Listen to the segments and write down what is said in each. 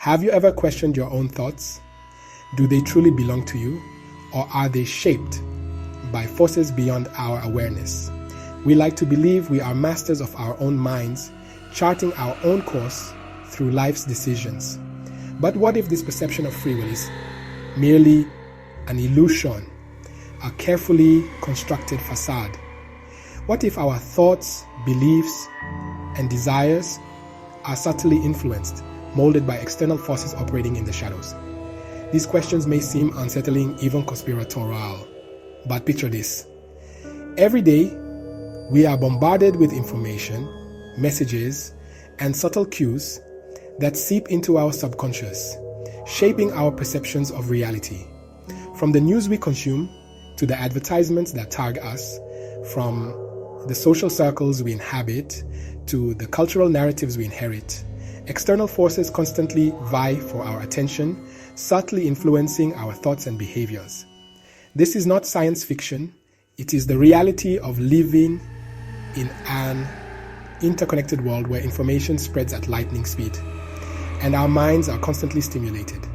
Have you ever questioned your own thoughts? Do they truly belong to you, or are they shaped by forces beyond our awareness? We like to believe we are masters of our own minds, charting our own course through life's decisions. But what if this perception of free will is merely an illusion, a carefully constructed facade? What if our thoughts, beliefs, and desires are subtly influenced, molded by external forces operating in the shadows? These questions may seem unsettling, even conspiratorial. But picture this. Every day, we are bombarded with information, messages, and subtle cues that seep into our subconscious, shaping our perceptions of reality. From the news we consume, to the advertisements that tag us, from the social circles we inhabit, to the cultural narratives we inherit, external forces constantly vie for our attention, subtly influencing our thoughts and behaviors. This is not science fiction. It is the reality of living in an interconnected world where information spreads at lightning speed, and our minds are constantly stimulated.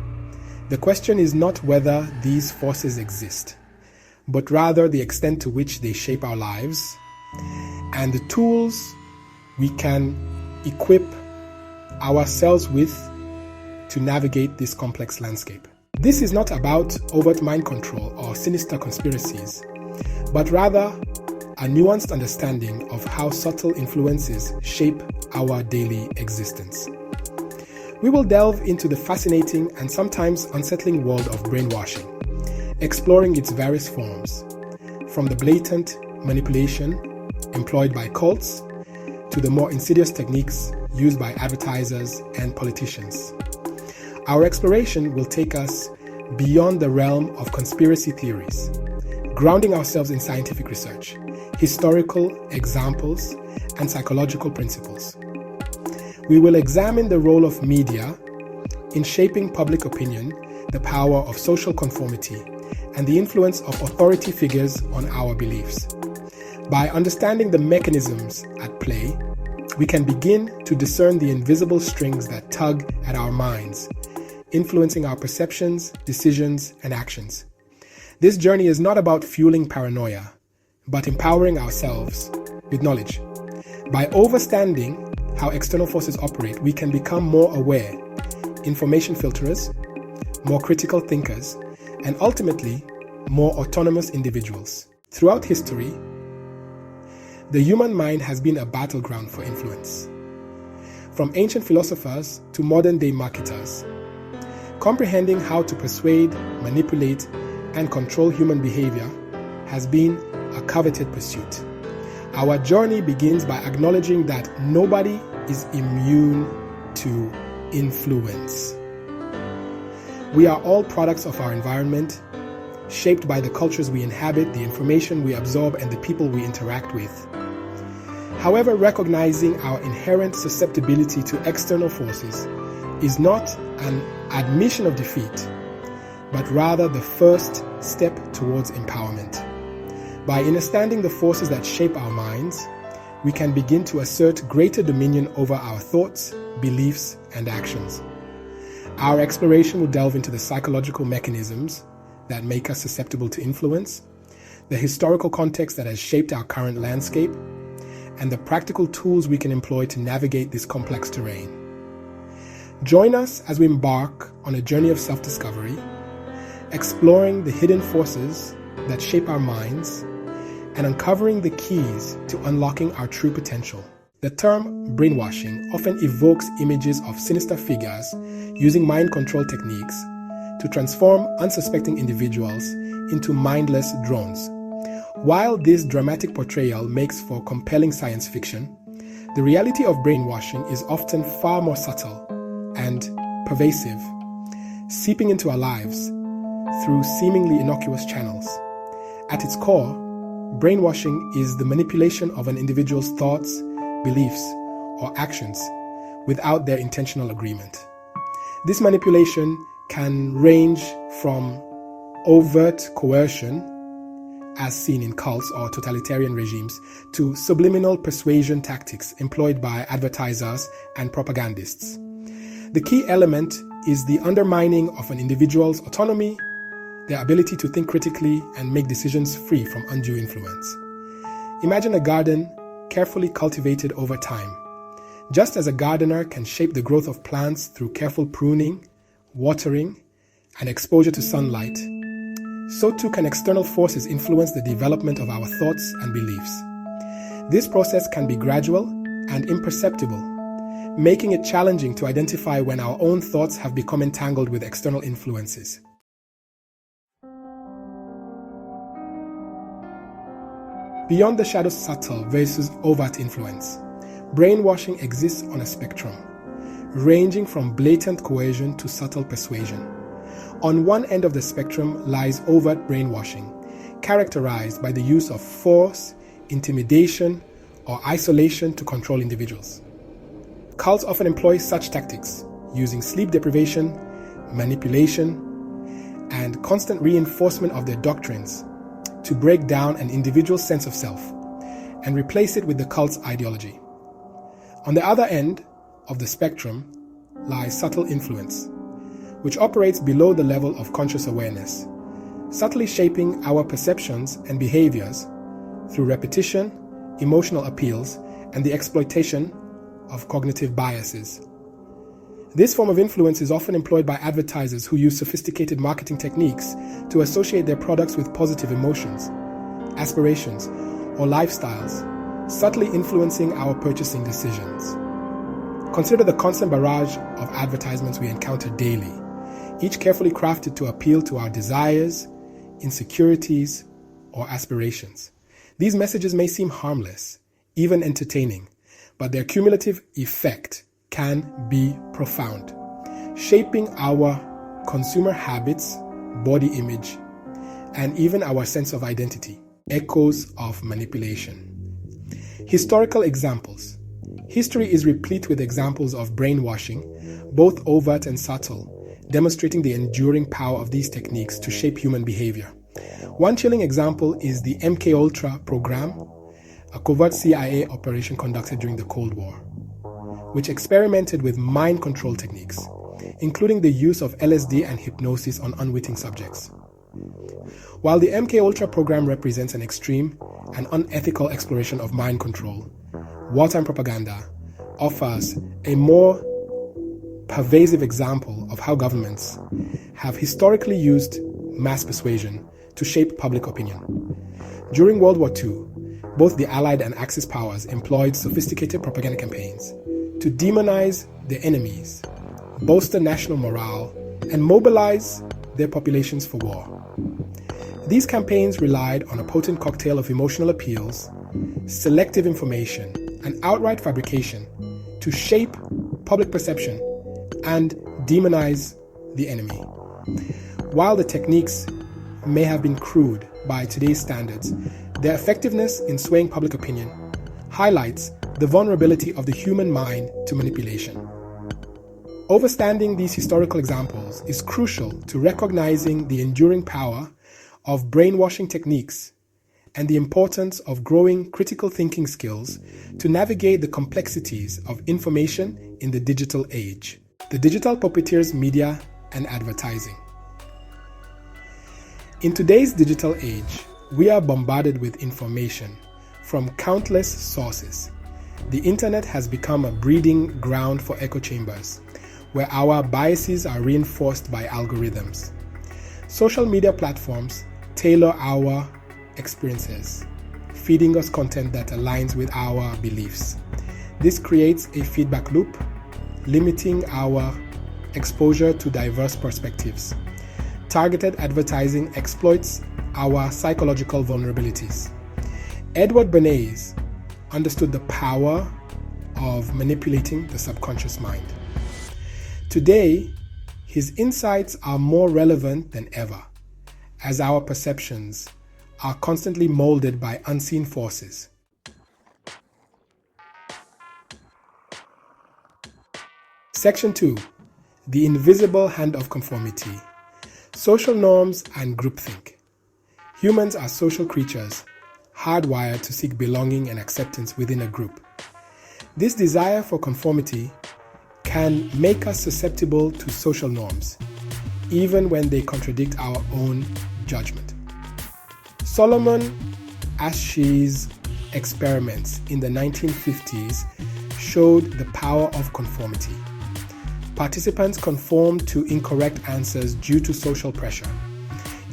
The question is not whether these forces exist, but rather the extent to which they shape our lives and the tools we can equip ourselves with to navigate this complex landscape. This is not about overt mind control or sinister conspiracies, but rather a nuanced understanding of how subtle influences shape our daily existence. We will delve into the fascinating and sometimes unsettling world of brainwashing, exploring its various forms, from the blatant manipulation employed by cults to the more insidious techniques used by advertisers and politicians. Our exploration will take us beyond the realm of conspiracy theories, grounding ourselves in scientific research, historical examples, and psychological principles. We will examine the role of media in shaping public opinion, the power of social conformity, and the influence of authority figures on our beliefs. By understanding the mechanisms at play, we can begin to discern the invisible strings that tug at our minds, influencing our perceptions, decisions, and actions. This journey is not about fueling paranoia, but empowering ourselves with knowledge. By understanding how external forces operate, we can become more aware, information filterers, more critical thinkers, and ultimately, more autonomous individuals. Throughout history, the human mind has been a battleground for influence. From ancient philosophers to modern-day marketers, comprehending how to persuade, manipulate, and control human behavior has been a coveted pursuit. Our journey begins by acknowledging that nobody is immune to influence. We are all products of our environment, shaped by the cultures we inhabit, the information we absorb, and the people we interact with. However, recognizing our inherent susceptibility to external forces is not an admission of defeat, but rather the first step towards empowerment. By understanding the forces that shape our minds, we can begin to assert greater dominion over our thoughts, beliefs, and actions. Our exploration will delve into the psychological mechanisms that make us susceptible to influence, the historical context that has shaped our current landscape, and the practical tools we can employ to navigate this complex terrain. Join us as we embark on a journey of self-discovery, exploring the hidden forces that shape our minds, and uncovering the keys to unlocking our true potential. The term brainwashing often evokes images of sinister figures using mind control techniques to transform unsuspecting individuals into mindless drones. While this dramatic portrayal makes for compelling science fiction, the reality of brainwashing is often far more subtle and pervasive, seeping into our lives through seemingly innocuous channels. At its core, brainwashing is the manipulation of an individual's thoughts, beliefs, or actions without their intentional agreement. This manipulation can range from overt coercion, as seen in cults or totalitarian regimes, to subliminal persuasion tactics employed by advertisers and propagandists. The key element is the undermining of an individual's autonomy, their ability to think critically and make decisions free from undue influence. Imagine a garden carefully cultivated over time. Just as a gardener can shape the growth of plants through careful pruning, watering, and exposure to sunlight, so too can external forces influence the development of our thoughts and beliefs. This process can be gradual and imperceptible, making it challenging to identify when our own thoughts have become entangled with external influences. Beyond the shadow subtle versus overt influence, brainwashing exists on a spectrum, ranging from blatant coercion to subtle persuasion. On one end of the spectrum lies overt brainwashing, characterized by the use of force, intimidation, or isolation to control individuals. Cults often employ such tactics, using sleep deprivation, manipulation, and constant reinforcement of their doctrines to break down an individual's sense of self and replace it with the cult's ideology. On the other end of the spectrum lies subtle influence, which operates below the level of conscious awareness, subtly shaping our perceptions and behaviors through repetition, emotional appeals, and the exploitation of cognitive biases. This form of influence is often employed by advertisers who use sophisticated marketing techniques to associate their products with positive emotions, aspirations, or lifestyles, subtly influencing our purchasing decisions. Consider the constant barrage of advertisements we encounter daily, each carefully crafted to appeal to our desires, insecurities, or aspirations. These messages may seem harmless, even entertaining, but their cumulative effect can be profound, shaping our consumer habits, body image, and even our sense of identity. Echoes of manipulation. Historical examples. History is replete with examples of brainwashing, both overt and subtle, demonstrating the enduring power of these techniques to shape human behavior. One chilling example is the MKUltra program, a covert CIA operation conducted during the Cold War, which experimented with mind control techniques, including the use of LSD and hypnosis on unwitting subjects. While the MKUltra program represents an extreme and unethical exploration of mind control, wartime propaganda offers a more pervasive example of how governments have historically used mass persuasion to shape public opinion. During World War II, both the Allied and Axis powers employed sophisticated propaganda campaigns to demonize their enemies, bolster national morale, and mobilize their populations for war. These campaigns relied on a potent cocktail of emotional appeals, selective information, and outright fabrication to shape public perception and demonize the enemy. While the techniques may have been crude by today's standards, their effectiveness in swaying public opinion highlights the vulnerability of the human mind to manipulation. Understanding these historical examples is crucial to recognizing the enduring power of brainwashing techniques and the importance of growing critical thinking skills to navigate the complexities of information in the digital age. The digital puppeteers, media, and advertising. In today's digital age, we are bombarded with information from countless sources. The internet has become a breeding ground for echo chambers, where our biases are reinforced by algorithms. Social media platforms tailor our experiences, feeding us content that aligns with our beliefs. This creates a feedback loop, limiting our exposure to diverse perspectives. Targeted advertising exploits our psychological vulnerabilities. Edward Bernays understood the power of manipulating the subconscious mind. Today, his insights are more relevant than ever, as our perceptions are constantly molded by unseen forces. Section 2. The invisible hand of conformity. Social norms and groupthink. Humans are social creatures, hardwired to seek belonging and acceptance within a group. This desire for conformity can make us susceptible to social norms, even when they contradict our own judgment. Solomon Asch's experiments in the 1950s showed the power of conformity. Participants conformed to incorrect answers due to social pressure.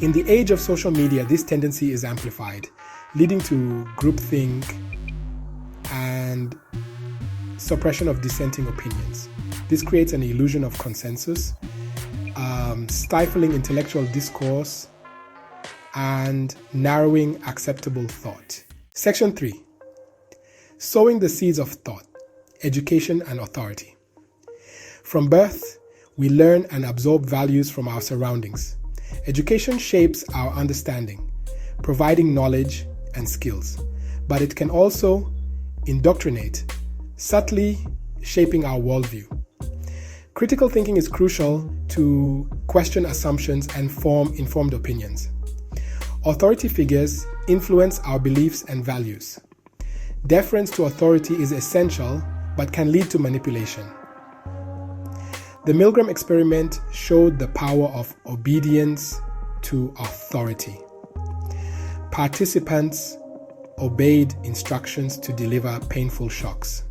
In the age of social media, this tendency is amplified, leading to groupthink and suppression of dissenting opinions. This creates an illusion of consensus, stifling intellectual discourse, and narrowing acceptable thought. Section 3. Sowing the seeds of thought, education and authority. From birth, we learn and absorb values from our surroundings. Education shapes our understanding, providing knowledge and skills, but it can also indoctrinate, subtly shaping our worldview. Critical thinking is crucial to question assumptions and form informed opinions. Authority figures influence our beliefs and values. Deference to authority is essential, but can lead to manipulation. The Milgram experiment showed the power of obedience to authority. Participants obeyed instructions to deliver painful shocks.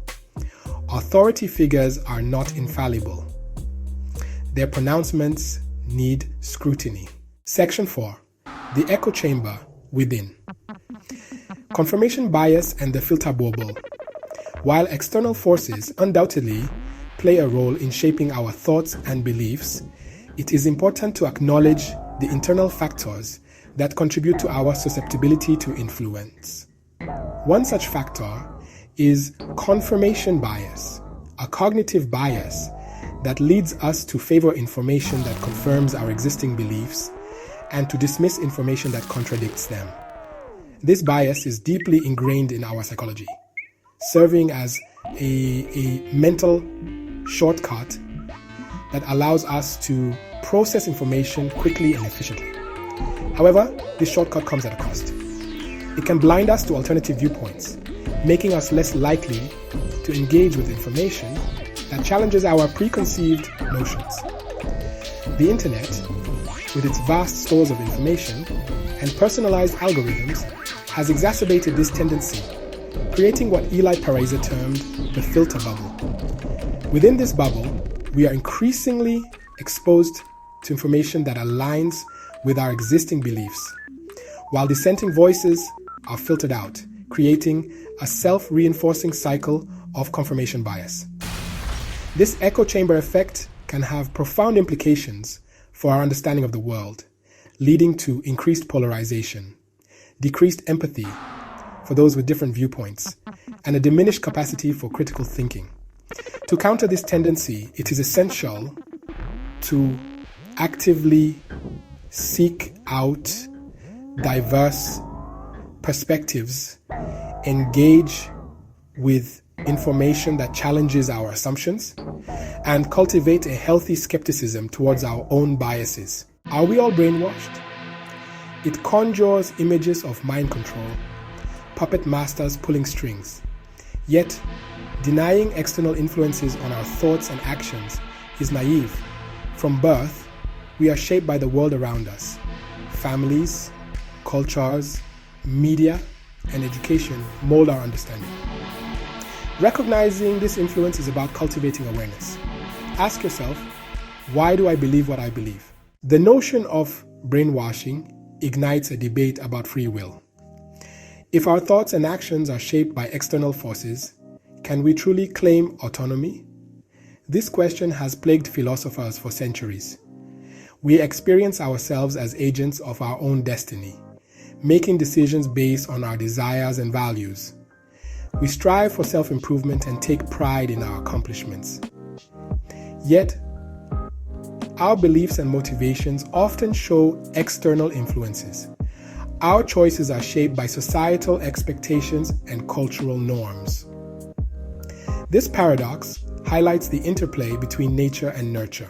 Authority figures are not infallible. Their pronouncements need scrutiny. Section 4. The echo chamber within. Confirmation bias and the filter bubble. While external forces undoubtedly play a role in shaping our thoughts and beliefs, it is important to acknowledge the internal factors that contribute to our susceptibility to influence. One such factor is confirmation bias, a cognitive bias that leads us to favor information that confirms our existing beliefs and to dismiss information that contradicts them. This bias is deeply ingrained in our psychology, serving as a mental shortcut that allows us to process information quickly and efficiently. However, this shortcut comes at a cost. It can blind us to alternative viewpoints, making us less likely to engage with information that challenges our preconceived notions. The internet, with its vast stores of information and personalized algorithms, has exacerbated this tendency, creating what Eli Pariser termed the filter bubble. Within this bubble, we are increasingly exposed to information that aligns with our existing beliefs, while dissenting voices are filtered out, creating a self-reinforcing cycle of confirmation bias. This echo chamber effect can have profound implications for our understanding of the world, leading to increased polarization, decreased empathy for those with different viewpoints, and a diminished capacity for critical thinking. To counter this tendency, it is essential to actively seek out diverse perspectives, engage with information that challenges our assumptions, and cultivate a healthy skepticism towards our own biases. Are we all brainwashed? It conjures images of mind control, puppet masters pulling strings. Yet, denying external influences on our thoughts and actions is naive. From birth, we are shaped by the world around us. Families, cultures, media, and education mold our understanding. Recognizing this influence is about cultivating awareness. Ask yourself, why do I believe what I believe? The notion of brainwashing ignites a debate about free will. If our thoughts and actions are shaped by external forces, can we truly claim autonomy? This question has plagued philosophers for centuries. We experience ourselves as agents of our own destiny, making decisions based on our desires and values. We strive for self-improvement and take pride in our accomplishments. Yet, our beliefs and motivations often show external influences. Our choices are shaped by societal expectations and cultural norms. This paradox highlights the interplay between nature and nurture.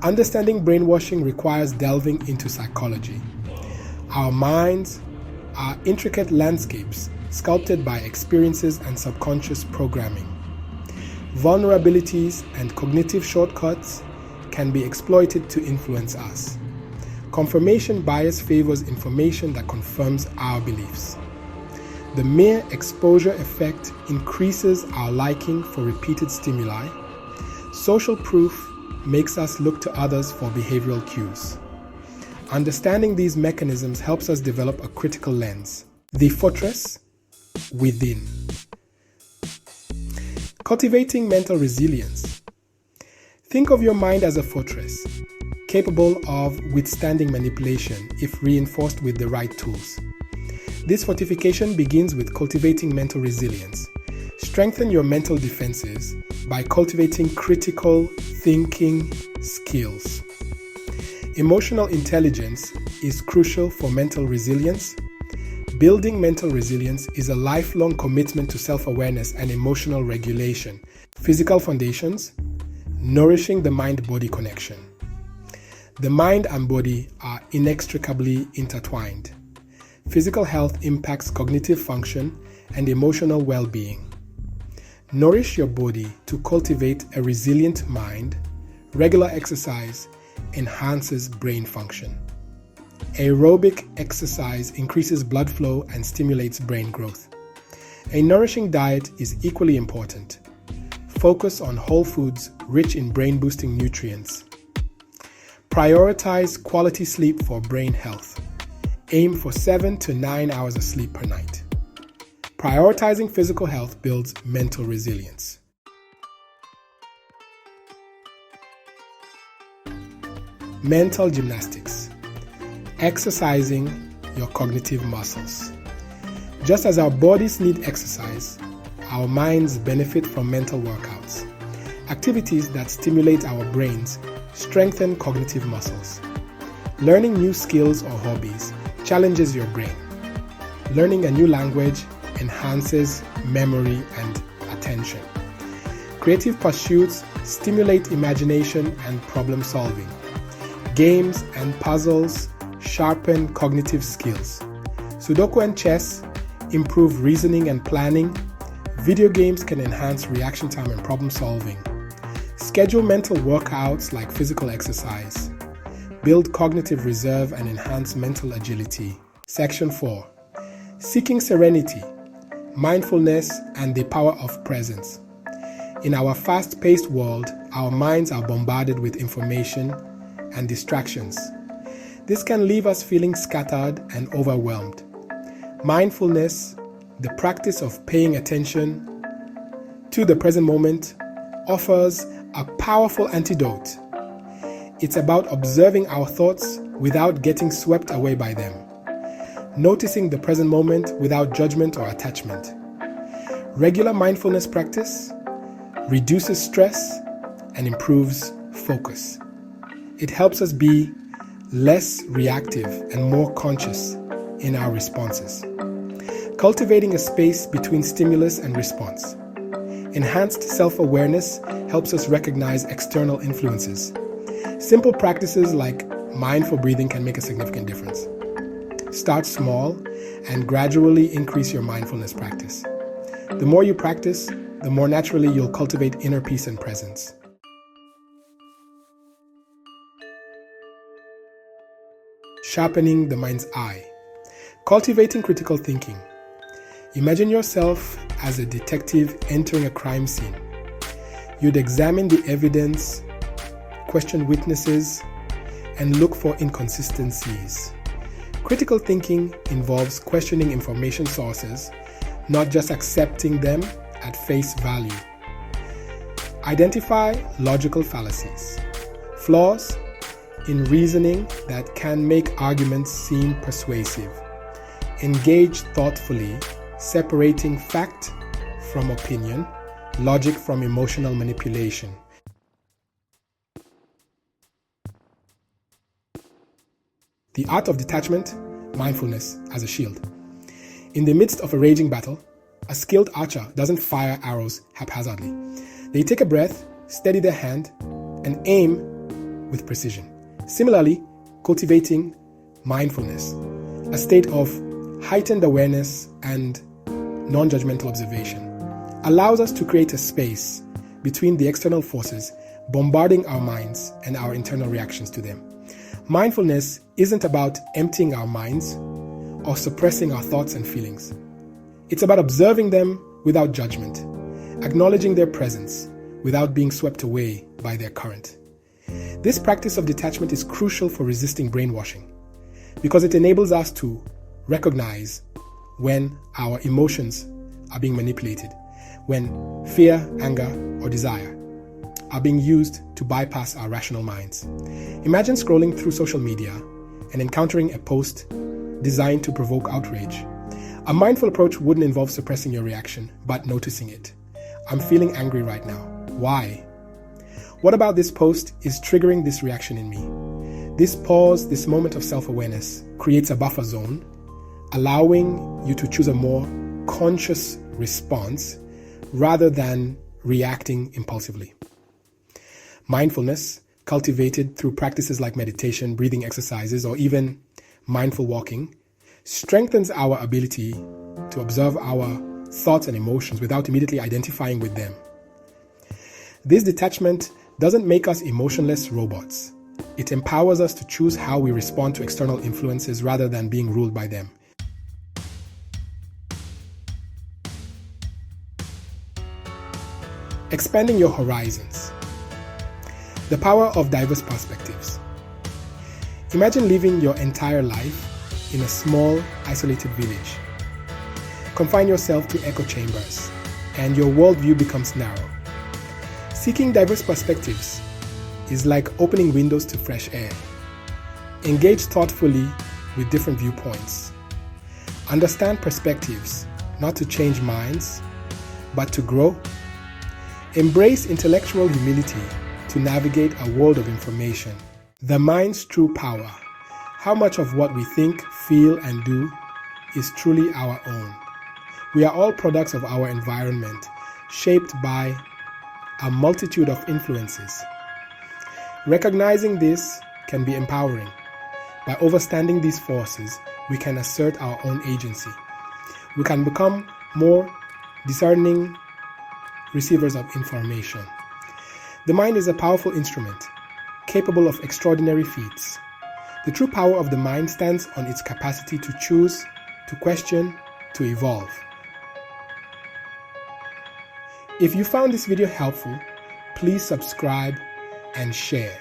Understanding brainwashing requires delving into psychology. Our minds are intricate landscapes sculpted by experiences and subconscious programming. Vulnerabilities and cognitive shortcuts can be exploited to influence us. Confirmation bias favors information that confirms our beliefs. The mere exposure effect increases our liking for repeated stimuli. Social proof makes us look to others for behavioral cues. Understanding these mechanisms helps us develop a critical lens. The fortress within. Cultivating mental resilience. Think of your mind as a fortress, capable of withstanding manipulation if reinforced with the right tools. This fortification begins with cultivating mental resilience. Strengthen your mental defenses by cultivating critical thinking skills. Emotional intelligence is crucial for mental resilience. Building mental resilience is a lifelong commitment to self-awareness and emotional regulation. Physical foundations. Nourishing the mind-body connection. The mind and body are inextricably intertwined. Physical health impacts cognitive function and emotional well-being. Nourish your body to cultivate a resilient mind. Regular exercise enhances brain function. Aerobic exercise increases blood flow and stimulates brain growth. A nourishing diet is equally important. Focus on whole foods rich in brain-boosting nutrients. Prioritize quality sleep for brain health. Aim for 7 to 9 hours of sleep per night. Prioritizing physical health builds mental resilience. Mental gymnastics. Exercising your cognitive muscles. Just as our bodies need exercise, our minds benefit from mental workouts. Activities that stimulate our brains strengthen cognitive muscles. Learning new skills or hobbies challenges your brain. Learning a new language enhances memory and attention. Creative pursuits stimulate imagination and problem solving. Games and puzzles sharpen cognitive skills. Sudoku and chess improve reasoning and planning. Video games can enhance reaction time and problem solving. Schedule mental workouts like physical exercise. Build cognitive reserve and enhance mental agility. Section 4. Seeking serenity, mindfulness, and the power of presence. In our fast-paced world, our minds are bombarded with information and distractions. This can leave us feeling scattered and overwhelmed. Mindfulness, the practice of paying attention to the present moment, offers a powerful antidote. It's about observing our thoughts without getting swept away by them. Noticing the present moment without judgment or attachment. Regular mindfulness practice reduces stress and improves focus. It helps us be less reactive and more conscious in our responses. Cultivating a space between stimulus and response. Enhanced self-awareness helps us recognize external influences. Simple practices like mindful breathing can make a significant difference. Start small and gradually increase your mindfulness practice. The more you practice, the more naturally you'll cultivate inner peace and presence. Sharpening the mind's eye. Cultivating critical thinking. Imagine yourself as a detective entering a crime scene. You'd examine the evidence, question witnesses, and look for inconsistencies. Critical thinking involves questioning information sources, not just accepting them at face value. Identify logical fallacies, flaws in reasoning that can make arguments seem persuasive. Engage thoughtfully, separating fact from opinion, logic from emotional manipulation. The art of detachment, mindfulness as a shield. In the midst of a raging battle, a skilled archer doesn't fire arrows haphazardly. They take a breath, steady their hand, and aim with precision. Similarly, cultivating mindfulness, a state of heightened awareness and non-judgmental observation, allows us to create a space between the external forces bombarding our minds and our internal reactions to them. Mindfulness isn't about emptying our minds or suppressing our thoughts and feelings. It's about observing them without judgment, acknowledging their presence without being swept away by their current. This practice of detachment is crucial for resisting brainwashing because it enables us to recognize when our emotions are being manipulated, when fear, anger, or desire are being used to bypass our rational minds. Imagine scrolling through social media and encountering a post designed to provoke outrage. A mindful approach wouldn't involve suppressing your reaction, but noticing it. I'm feeling angry right now. Why? What about this post is triggering this reaction in me? This pause, this moment of self-awareness creates a buffer zone, allowing you to choose a more conscious response rather than reacting impulsively. Mindfulness, cultivated through practices like meditation, breathing exercises, or even mindful walking, strengthens our ability to observe our thoughts and emotions without immediately identifying with them. This detachment doesn't make us emotionless robots. It empowers us to choose how we respond to external influences rather than being ruled by them. Expanding your horizons. The power of diverse perspectives. Imagine living your entire life in a small, isolated village. Confine yourself to echo chambers, and your worldview becomes narrow. Seeking diverse perspectives is like opening windows to fresh air. Engage thoughtfully with different viewpoints. Understand perspectives, not to change minds, but to grow. Embrace intellectual humility to navigate a world of information. The mind's true power. How much of what we think, feel, and do is truly our own. We are all products of our environment, shaped by a multitude of influences. Recognizing this can be empowering. By understanding these forces, we can assert our own agency. We can become more discerning receivers of information. The mind is a powerful instrument, capable of extraordinary feats. The true power of the mind stands on its capacity to choose, to question, to evolve. If you found this video helpful, please subscribe and share.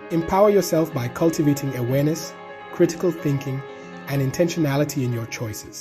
Empower yourself by cultivating awareness, critical thinking, and intentionality in your choices.